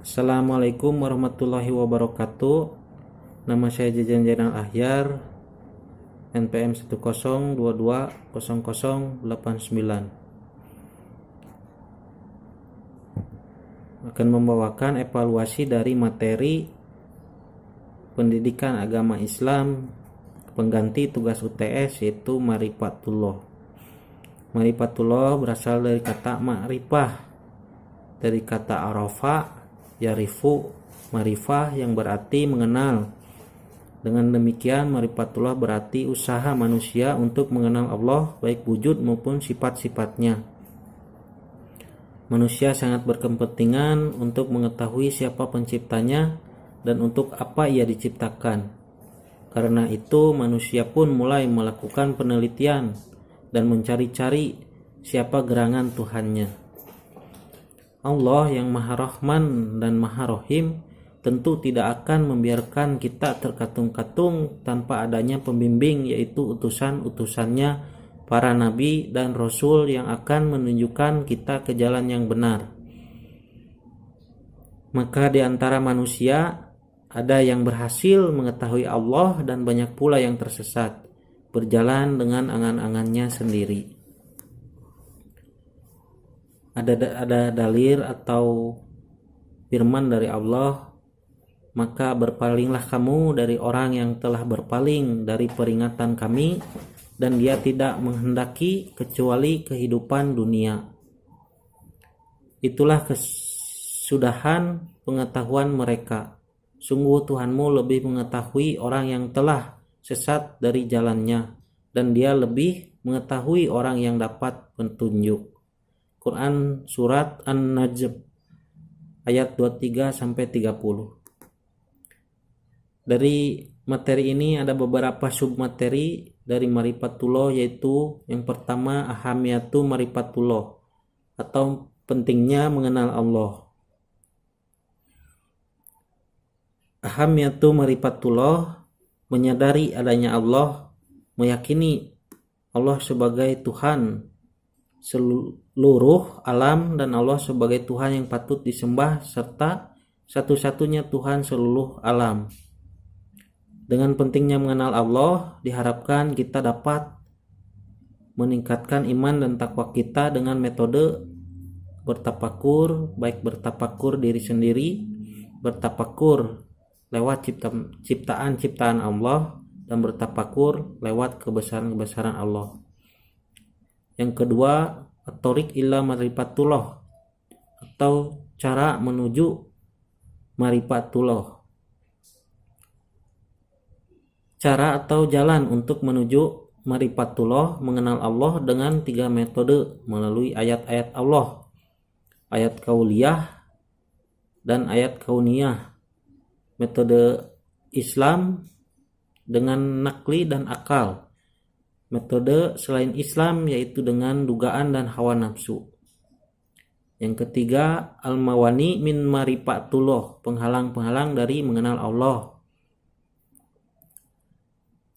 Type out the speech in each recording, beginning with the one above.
Assalamualaikum warahmatullahi wabarakatuh. Nama saya Jajan Jainal Ahyar, NPM 102200089. Akan membawakan evaluasi dari materi pendidikan agama Islam pengganti tugas UTS, yaitu Marifatullah. Marifatullah berasal dari kata ma'rifah, dari kata arafa yarifu marifah, yang berarti mengenal. Dengan demikian, Marifatullah berarti usaha manusia untuk mengenal Allah, baik wujud maupun sifat-sifatnya. Manusia sangat berkepentingan untuk mengetahui siapa penciptanya dan untuk apa ia diciptakan. Karena itu, manusia pun mulai melakukan penelitian dan mencari-cari siapa gerangan Tuhannya. Allah yang Maha Rahman dan Maha Rahim tentu tidak akan membiarkan kita terkatung-katung tanpa adanya pembimbing, yaitu utusan-utusannya, para nabi dan rasul yang akan menunjukkan kita ke jalan yang benar. Maka di antara manusia ada yang berhasil mengetahui Allah dan banyak pula yang tersesat, berjalan dengan angan-angannya sendiri. Ada dalil atau firman dari Allah, maka berpalinglah kamu dari orang yang telah berpaling dari peringatan kami, dan dia tidak menghendaki kecuali kehidupan dunia. Itulah kesudahan pengetahuan mereka. Sungguh Tuhanmu lebih mengetahui orang yang telah sesat dari jalannya, dan dia lebih mengetahui orang yang dapat petunjuk. Quran Surat An-Najm ayat 23-30. Dari materi ini ada beberapa submateri dari Marifatullah, yaitu yang pertama, ahamiyatu Marifatullah, atau pentingnya mengenal Allah. Ahamiyatu Marifatullah, menyadari adanya Allah, meyakini Allah sebagai Tuhan seluruh alam dan Allah sebagai Tuhan yang patut disembah serta satu-satunya Tuhan seluruh alam. Dengan pentingnya mengenal Allah, diharapkan kita dapat meningkatkan iman dan takwa kita dengan metode bertafakur, baik bertafakur diri sendiri, bertafakur lewat ciptaan-ciptaan Allah, dan bertafakur lewat kebesaran-kebesaran Allah. Yang kedua, at-thoriq ila Marifatullah, atau cara menuju Marifatullah. Cara atau jalan untuk menuju Marifatullah, mengenal Allah, dengan 3 metode melalui ayat-ayat Allah, ayat kauliyah dan ayat kauniyah. Metode Islam dengan nakli dan akal. Metode selain Islam yaitu dengan dugaan dan hawa nafsu. Yang ketiga, al-mawani min Marifatullah, penghalang-penghalang dari mengenal Allah.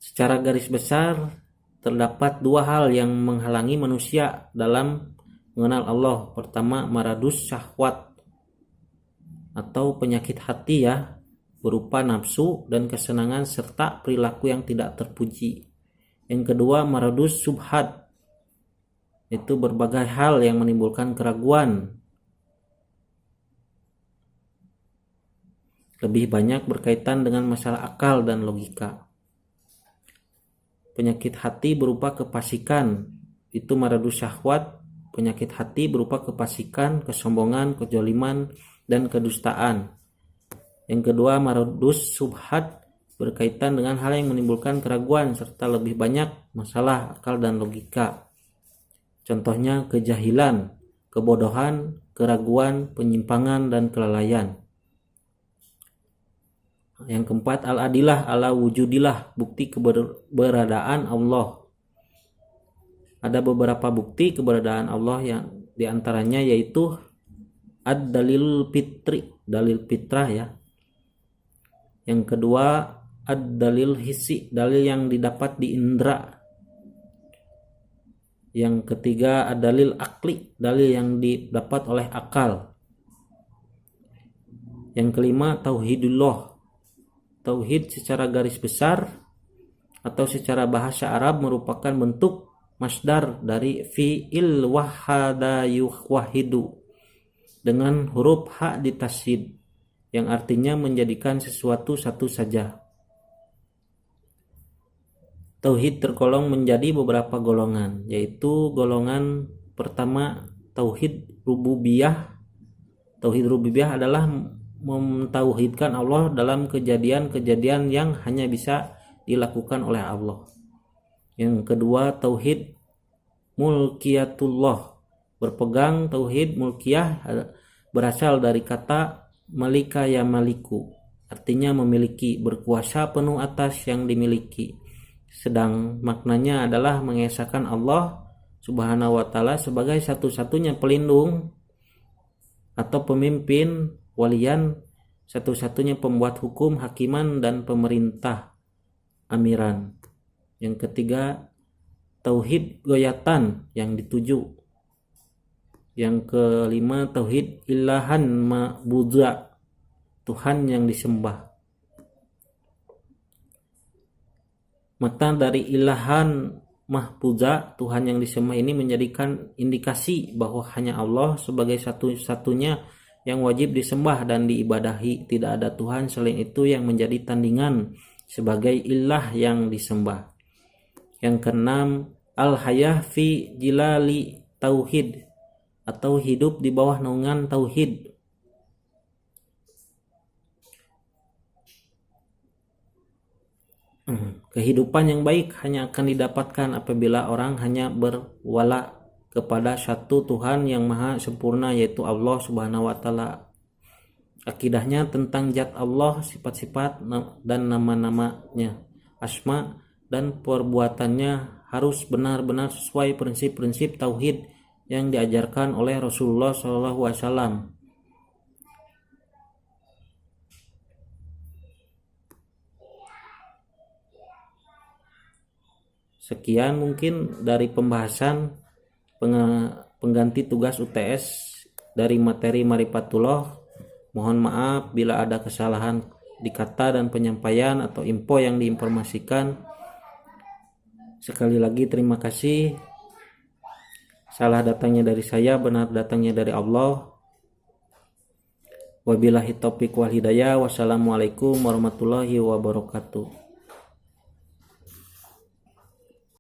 Secara garis besar, terdapat 2 hal yang menghalangi manusia dalam mengenal Allah. Pertama, maradus syahwat, atau penyakit hati ya, berupa nafsu dan kesenangan serta perilaku yang tidak terpuji. Yang kedua, maradus subhat, itu berbagai hal yang menimbulkan keraguan. Lebih banyak berkaitan dengan masalah akal dan logika. Penyakit hati berupa kefasikan, itu maradus syahwat. Penyakit hati berupa kefasikan, kesombongan, kezaliman, dan kedustaan. Yang kedua, maradus subhat, berkaitan dengan hal yang menimbulkan keraguan serta lebih banyak masalah akal dan logika. Contohnya kejahilan, kebodohan, keraguan, penyimpangan, dan kelalaian. Yang keempat, al-adilah ala wujudilah, bukti keberadaan Allah. Ada beberapa bukti keberadaan Allah, yang diantaranya yaitu ad-dalil fitri, dalil fitrah ya. Yang kedua, ad-dalil hissi, dalil yang didapat di indera. Yang ketiga, ad-dalil akli, dalil yang didapat oleh akal. Yang kelima, tauhidullah. Tauhid secara garis besar atau secara bahasa Arab merupakan bentuk masdar dari fi'il wahada yuwahidu dengan huruf ha ditasydid yang artinya menjadikan sesuatu satu saja. Tauhid tergolong menjadi beberapa golongan, yaitu golongan pertama tauhid rububiyah. Tauhid rububiyah adalah mentauhidkan Allah dalam kejadian-kejadian yang hanya bisa dilakukan oleh Allah. Yang kedua, tauhid mulkiyatullah. Berpegang tauhid mulkiyah berasal dari kata malika ya maliku, artinya memiliki, berkuasa penuh atas yang dimiliki. Sedang maknanya adalah mengesahkan Allah Subhanahu wa taala sebagai satu-satunya pelindung atau pemimpin, walian, satu-satunya pembuat hukum, hakiman, dan pemerintah, amiran. Yang ketiga, tauhid goyatan yang dituju. Yang kelima, tauhid ilahan ma'budha, Tuhan yang disembah. Maka dari ilahan mahfudza, Tuhan yang disembah ini menjadikan indikasi bahwa hanya Allah sebagai satu-satunya yang wajib disembah dan diibadahi. Tidak ada Tuhan selain itu yang menjadi tandingan sebagai ilah yang disembah. Yang keenam, al-hayah fi jilali tauhid atau hidup di bawah naungan tauhid. Kehidupan yang baik hanya akan didapatkan apabila orang hanya berwala kepada satu Tuhan yang maha sempurna, yaitu Allah Subhanahu wa taala. Akidahnya tentang zat Allah, sifat-sifat dan nama-namanya, asma dan perbuatannya harus benar-benar sesuai prinsip-prinsip tauhid yang diajarkan oleh Rasulullah SAW. Sekian mungkin dari pembahasan pengganti tugas UTS dari materi Marifatullah. Mohon maaf bila ada kesalahan di kata dan penyampaian atau info yang diinformasikan. Sekali lagi terima kasih. Salah datangnya dari saya, benar datangnya dari Allah. Wabillahi taufiq wal hidayah. Wassalamualaikum warahmatullahi wabarakatuh.